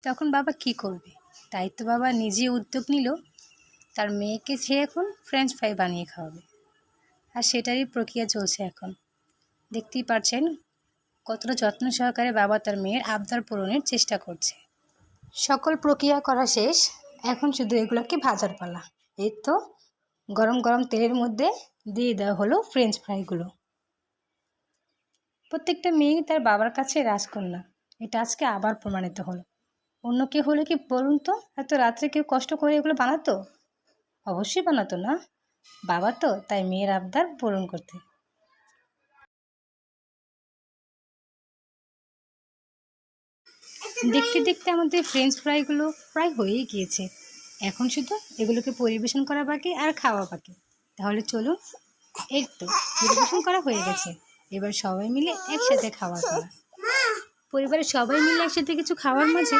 তখন বাবা কি করবে? তাই তো বাবা নিজে উদ্যোগ নিল, তার মেয়েকে সে এখন ফ্রেঞ্চ ফ্রাই বানিয়ে খাওয়াবে। আর সেটারই প্রক্রিয়া চলছে এখন। দেখতেই পাচ্ছেন কতটা যত্ন সহকারে বাবা তার মেয়ের আবদার পূরণের চেষ্টা করছে। সকল প্রক্রিয়া করা শেষ, এখন শুধু এগুলোকে ভাজার পালা। এই তো গরম গরম তেলের মধ্যে দিয়ে দেওয়া হলো ফ্রেঞ্চ ফ্রাইগুলো। প্রত্যেকটা মেয়ে তার বাবার কাছে রাজকন্যা, এটা আজকে আবার প্রমাণিত হলো। অন্য কেউ হলে কি বলুন তো, এত রাত্রে কেউ কষ্ট করে এগুলো বানাতো? অবশ্যই বানাতো না। বাবা তো তাই মেয়ের আবদার পূরণ করতে। দেখতে দেখতে আমাদের ফ্রেঞ্চ ফ্রাইগুলো প্রায় হয়েই গিয়েছে। এখন শুধু এগুলোকে পরিবেশন করা বাকি আর খাওয়া বাকি। তাহলে চলুন, এই তো পরিবেশন করা হয়ে গেছে। এবার সবাই মিলে একসাথে খাওয়া দাওয়া। পরিবারের সবাই মিলে একসাথে কিছু খাওয়ার মাঝে